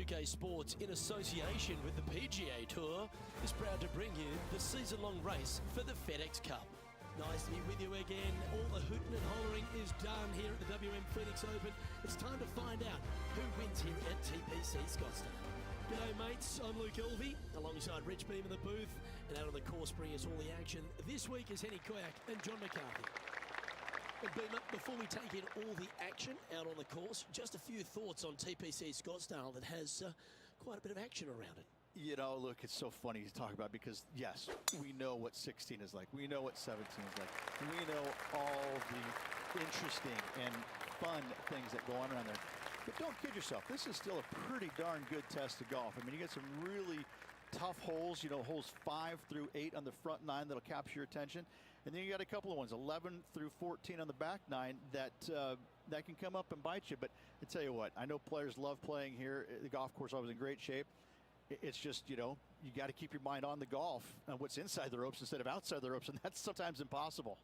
2K Sports, in association with the PGA Tour, is proud to bring you the season-long race for the FedEx Cup. Nice to be with you again. All the hooting and hollering is done here at the WM Phoenix Open. It's time to find out who wins here at TPC Scottsdale. G'day mates, I'm Luke Elvey, alongside Rich Beam in the booth, and out on the course bringing us all the action this week is Henny Koyak and John McCarthy. But Beamer, before we take in all the action out on the course, just a few thoughts on TPC Scottsdale that has quite a bit of action around it. You know, look, it's so funny to talk about because, yes, we know what 16 is like. We know what 17 is like. We know all the interesting and fun things that go on around there. But don't kid yourself. This is still a pretty darn good test of golf. I mean, you get some really tough holes, you know, holes 5 through 8 on the front 9 that'll capture your attention. And then you got a couple of ones, 11 through 14 on the back 9 that that can come up and bite you. But I tell you what, I know players love playing here. The golf course always in great shape. It's just, you know, you got to keep your mind on the golf and what's inside the ropes instead of outside the ropes, and that's sometimes impossible.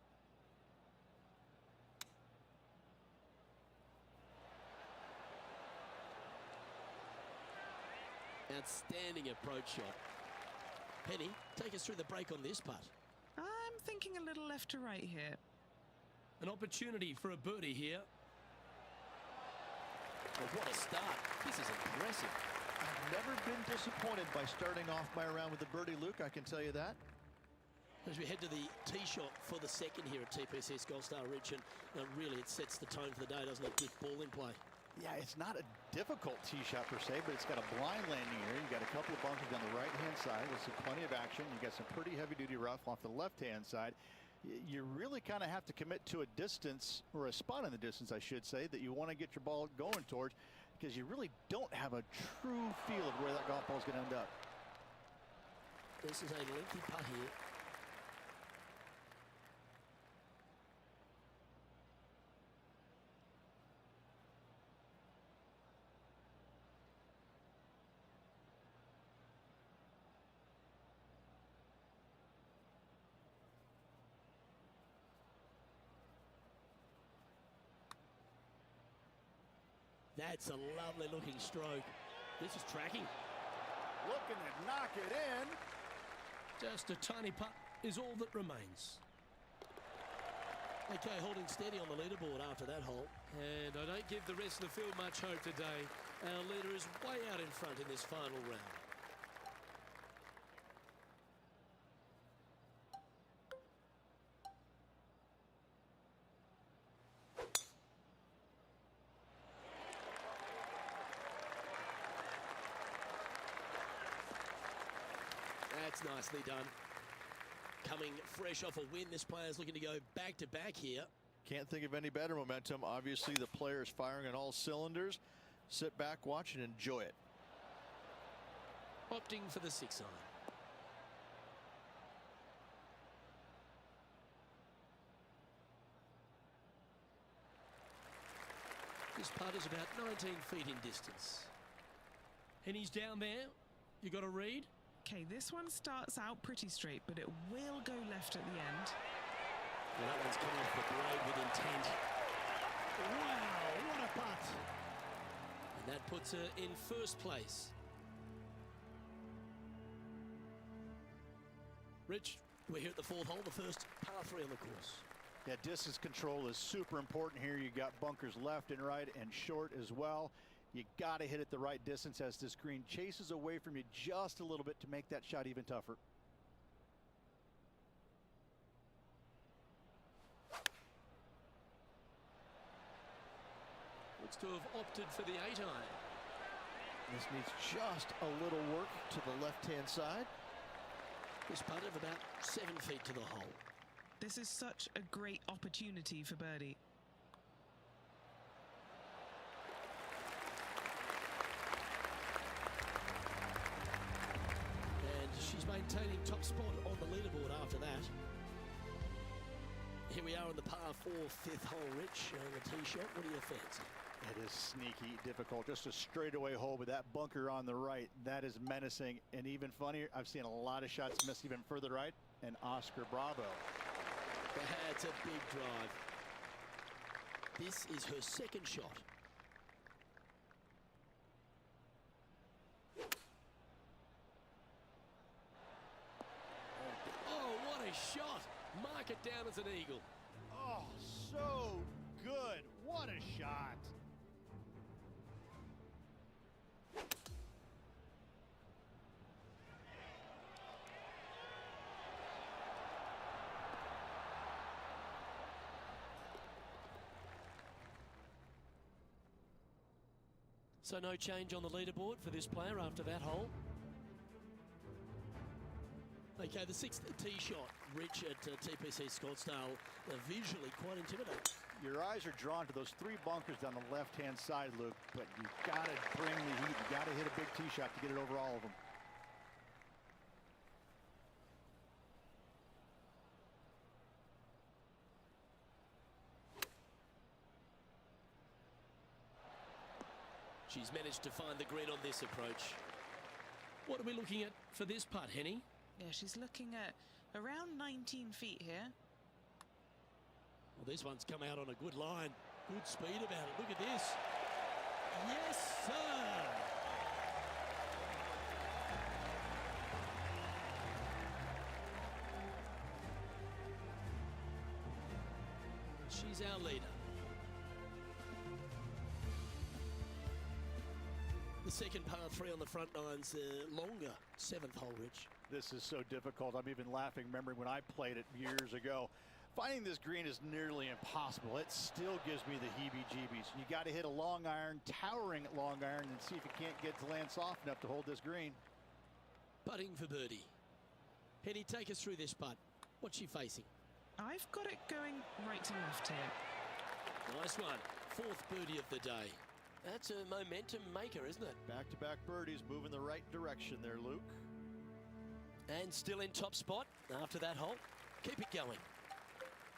Outstanding approach shot. Penny, take us through the break on this putt. I'm thinking a little left to right here. An opportunity for a birdie here. Well, what a start. This is impressive. I've never been disappointed by starting off my round with the birdie, Luke, I can tell you that. As we head to the tee shot for the second here at TPC Scottsdale, Rich, and really it sets the tone for the day, doesn't it? Good ball in play. Yeah, it's not a difficult tee shot per se, but it's got a blind landing here. You got a couple of bunkers on the right-hand side. We'll see plenty of action. You got some pretty heavy-duty rough off the left-hand side. You really kind of have to commit to a distance, or a spot in the distance, I should say, that you want to get your ball going towards, because you really don't have a true feel of where that golf ball is going to end up. This is a lengthy putt here. That's a lovely looking stroke. This is tracking. Looking to knock it in. Just a tiny putt is all that remains. Okay, holding steady on the leaderboard after that hole. And I don't give the rest of the field much hope today. Our leader is way out in front in this final round. That's nicely done. Coming fresh off a win, this player's looking to go back-to-back here. Can't think of any better momentum. Obviously, the player is firing on all cylinders. Sit back, watch, and enjoy it. Opting for the 6-iron. This putt is about 19 feet in distance. And he's down there. You got a read? Okay, this one starts out pretty straight, but it will go left at the end. Well, that one's coming off the blade with intent. Wow, what a putt. And that puts her in first place. Rich, we're here at the 4th hole, the first par 3 on the course. Yeah, distance control is super important here. You got bunkers left and right and short as well. You got to hit it the right distance as this green chases away from you just a little bit to make that shot even tougher. Looks to have opted for the 8-iron. This needs just a little work to the left-hand side. This putt of about 7 feet to the hole. This is such a great opportunity for birdie. She's maintaining top spot on the leaderboard after that. Here we are on the par 4 5th hole, Rich, on the tee shot. What do you fancy? It is sneaky difficult. Just a straightaway hole with that bunker on the right. That is menacing. And even funnier, I've seen a lot of shots miss even further right. And Oscar Bravo. That's a big drive. This is her second shot. as an eagle. Oh, so good. What a shot. So no change on the leaderboard for this player after that hole. Okay, the sixth tee shot, Rich at TPC Scottsdale, visually quite intimidating. Your eyes are drawn to those three bunkers down the left-hand side, Luke, but you got to bring the heat. You got to hit a big tee shot to get it over all of them. She's managed to find the green on this approach. What are we looking at for this putt, Henny? Yeah, she's looking at around 19 feet here. Well, this one's come out on a good line. Good speed about it. Look at this. Yes, sir. She's our leader. The second par 3 on the front nine's longer, 7th hole, Rich. This is so difficult. I'm even laughing, remembering when I played it years ago. Finding this green is nearly impossible. It still gives me the heebie-jeebies. You got to hit a long iron, towering long iron, and see if you can't get to land soft enough to hold this green. Putting for birdie. Henny, take us through this putt. What's she facing? I've got it going right to left here. Nice one. 4th birdie of the day. That's a momentum maker, isn't it? Back-to-back birdies, moving the right direction there, Luke. And still in top spot after that hole. Keep it going.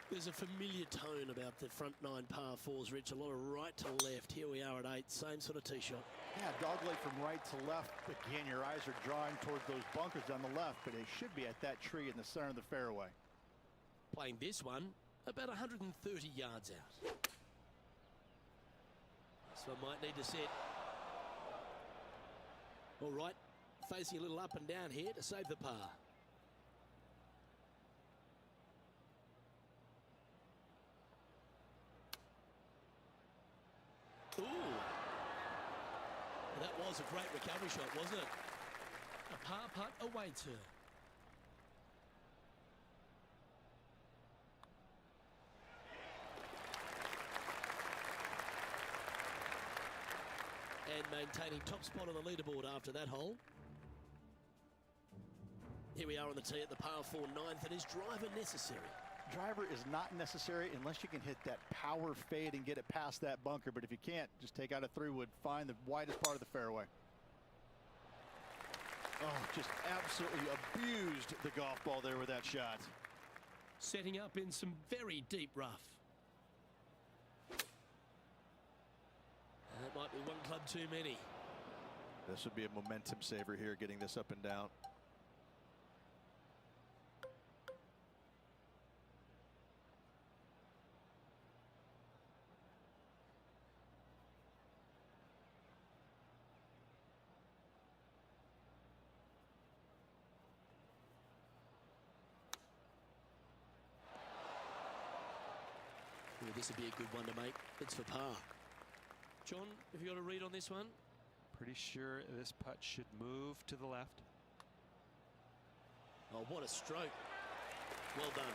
There's a familiar tone about the front 9 par 4s, Rich. A lot of right to left. Here we are at 8. Same sort of tee shot. Yeah, dogleg from right to left. Again, your eyes are drawing towards those bunkers on the left, but it should be at that tree in the center of the fairway. Playing this one about 130 yards out. So I might need to set. All right, facing a little up and down here to save the par. Ooh. That was a great recovery shot, wasn't it? A par putt awaits her. And maintaining top spot on the leaderboard after that hole. Here we are on the tee at the par 4 9th, and is driver necessary? Driver is not necessary unless you can hit that power fade and get it past that bunker, but if you can't, just take out a 3-wood, find the widest part of the fairway. Oh, just absolutely abused the golf ball there with that shot. Setting up in some very deep rough. That might be one club too many. This would be a momentum saver here, getting this up and down. Ooh, this would be a good one to make. It's for par. John, have you got a read on this one? Pretty sure this putt should move to the left. Oh, what a stroke. Well done.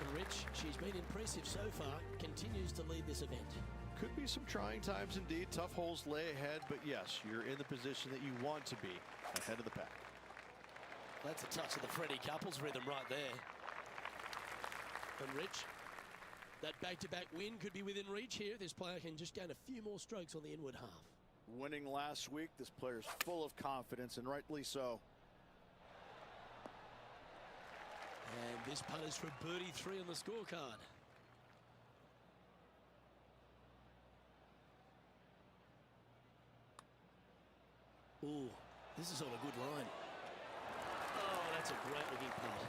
And Rich, she's been impressive so far, continues to lead this event. Could be some trying times indeed. Tough holes lay ahead, but yes, you're in the position that you want to be, ahead of the pack. That's a touch of the Freddie Couples rhythm right there. And Rich, that back-to-back win could be within reach here. This player can just gain a few more strokes on the inward half. Winning last week, this player's full of confidence, and rightly so. And this putt is for birdie 3 on the scorecard. Ooh, this is on a good line. Oh, that's a great looking putt.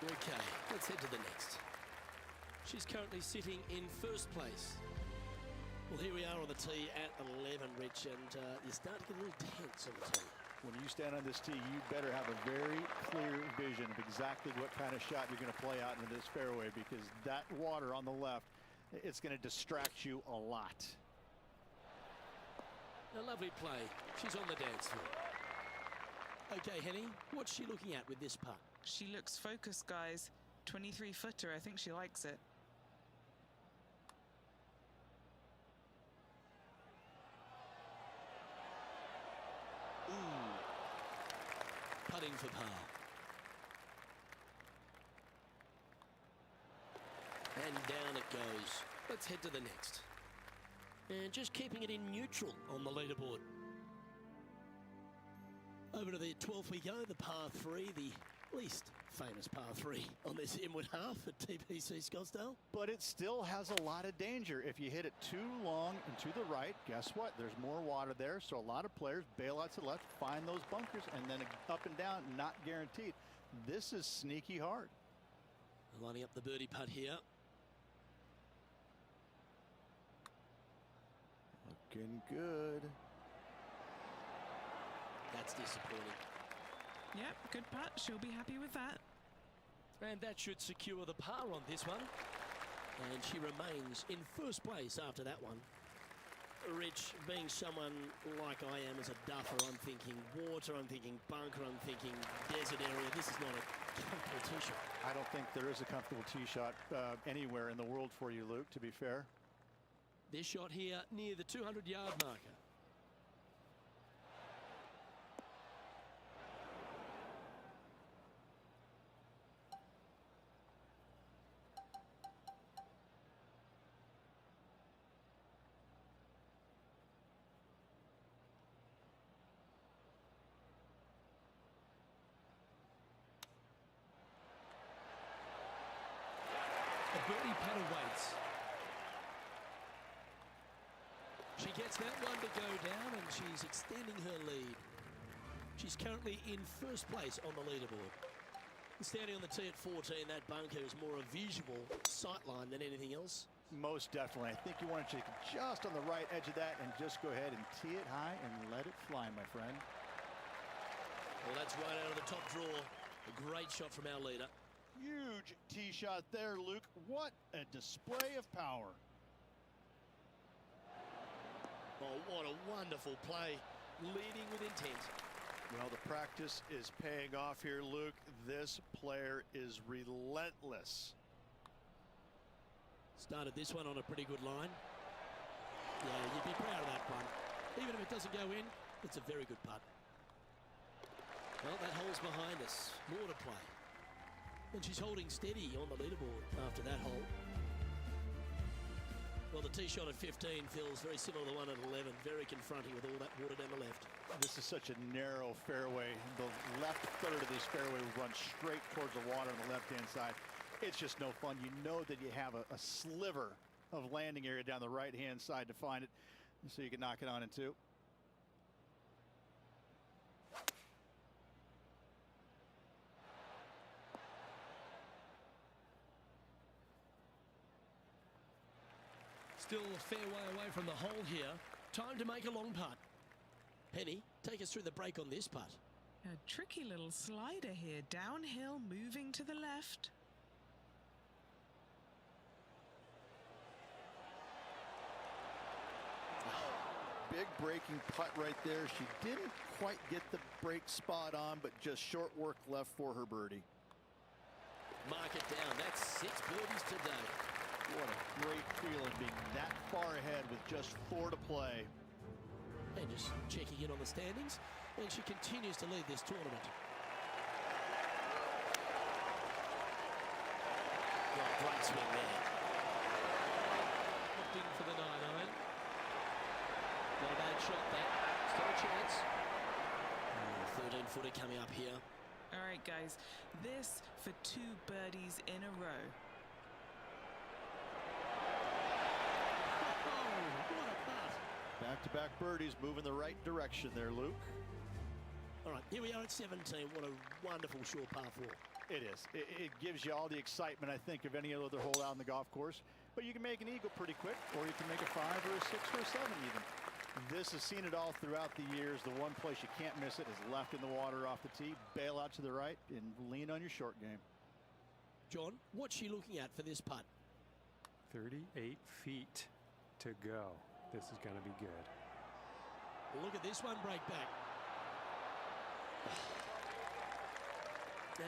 Okay, let's head to the next. She's currently sitting in first place. Well, here we are on the tee at 11, Rich, and you start to get a little tense on the tee. When you stand on this tee, you better have a very clear vision of exactly what kind of shot you're going to play out into this fairway, because that water on the left, it's going to distract you a lot. A lovely play. She's on the dance floor. Okay, Henny, what's she looking at with this putt? She looks focused, guys. 23-footer. I think she likes it. Ooh. Putting for par. And down it goes. Let's head to the next. And just keeping it in neutral on the leaderboard. Over to the 12th we go, the par 3, the least famous par 3 on this inward half at TPC Scottsdale. But it still has a lot of danger. If you hit it too long and to the right, guess what? There's more water there, so a lot of players bail out to the left, find those bunkers, and then up and down, not guaranteed. This is sneaky hard. Lining up the birdie putt here. Looking good. That's disappointing. Yep, good putt. She'll be happy with that. And that should secure the par on this one. And she remains in first place after that one. Rich, being someone like I am as a duffer, I'm thinking water, I'm thinking bunker, I'm thinking desert area. This is not a comfortable tee shot. I don't think there is a comfortable tee shot anywhere in the world for you, Luke, to be fair. This shot here near the 200-yard marker. A birdie putt awaits. She gets that one to go down, and she's extending her lead. She's currently in first place on the leaderboard. Standing on the tee at 14, that bunker is more a visual sightline than anything else. Most definitely. I think you want to take it just on the right edge of that and just go ahead and tee it high and let it fly, my friend. Well, that's right out of the top draw. A great shot from our leader. Huge tee shot there, Luke. What a display of power. Oh, what a wonderful play. Leading with intent. Well, the practice is paying off here, Luke. This player is relentless. Started this one on a pretty good line. Yeah, you'd be proud of that one. Even if it doesn't go in, it's a very good putt. Well, that hole's behind us. More to play. And she's holding steady on the leaderboard after that hole. Well, the tee shot at 15 feels very similar to the one at 11. Very confronting with all that water down the left. This is such a narrow fairway. The left third of this fairway will run straight towards the water on the left-hand side. It's just no fun. You know that you have a sliver of landing area down the right-hand side to find it, so you can knock it on in two. Still a fair way away from the hole here. Time to make a long putt. Penny, take us through the break on this putt. A tricky little slider here. Downhill, moving to the left. Big breaking putt right there. She didn't quite get the break spot on, but just short work left for her birdie. Mark it down. That's 6 birdies today. What a great feeling being that far ahead with just 4 to play. And just checking in on the standings, and she continues to lead this tournament. Oh, great swing there. Opting for the 9-iron. Not a bad shot, that. Still a chance. 13-footer coming up here. All right, guys. This for 2 birdies in a row. Back-to-back birdies, moving the right direction there, Luke. All right, here we are at 17. What a wonderful short par 4. It is. It gives you all the excitement, I think, of any other hole out on the golf course. But you can make an eagle pretty quick, or you can make a 5 or a 6 or a 7 even. This has seen it all throughout the years. The one place you can't miss it is left in the water off the tee. Bail out to the right and lean on your short game. John, what's she looking at for this putt? 38 feet to go. This is going to be good. Look at this one break back.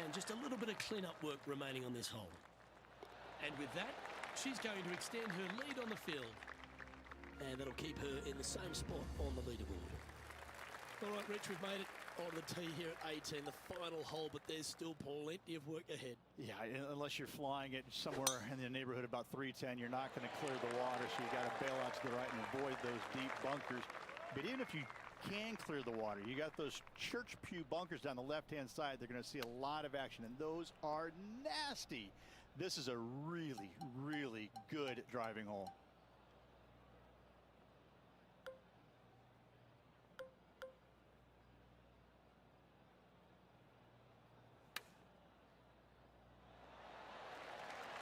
And just a little bit of clean-up work remaining on this hole. And with that, she's going to extend her lead on the field. And that'll keep her in the same spot on the leaderboard. All right, Rich, we've made it on the tee here at 18, the final hole, but there's still plenty of work ahead. Yeah, unless you're flying it somewhere in the neighborhood about 310, you're not going to clear the water, so you got to bail out to the right and avoid those deep bunkers. But even if you can clear the water, you got those church pew bunkers down the left-hand side. They're going to see a lot of action, and those are nasty. This is a really, really good driving hole.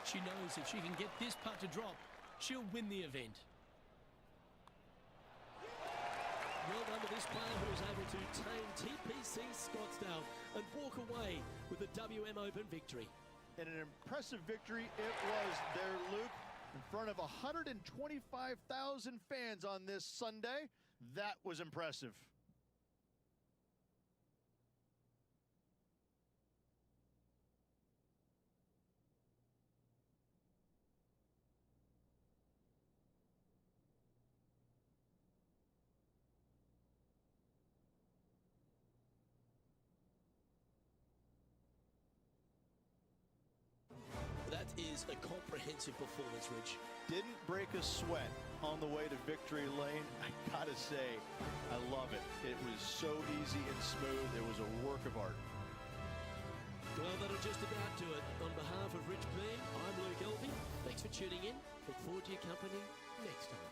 She knows if she can get this putt to drop, she'll win the event. Well done to this player who was able to tame TPC Scottsdale and walk away with the WM Open victory. And an impressive victory it was there, Luke, in front of 125,000 fans on this Sunday. That was impressive. That is a comprehensive performance, Rich. Didn't break a sweat on the way to victory lane. I gotta say, I love it. It was so easy and smooth. It was a work of art. Well, that'll just about do it. On behalf of Rich Beam, I'm Luke Elvey. Thanks for tuning in. Look forward to your company next time.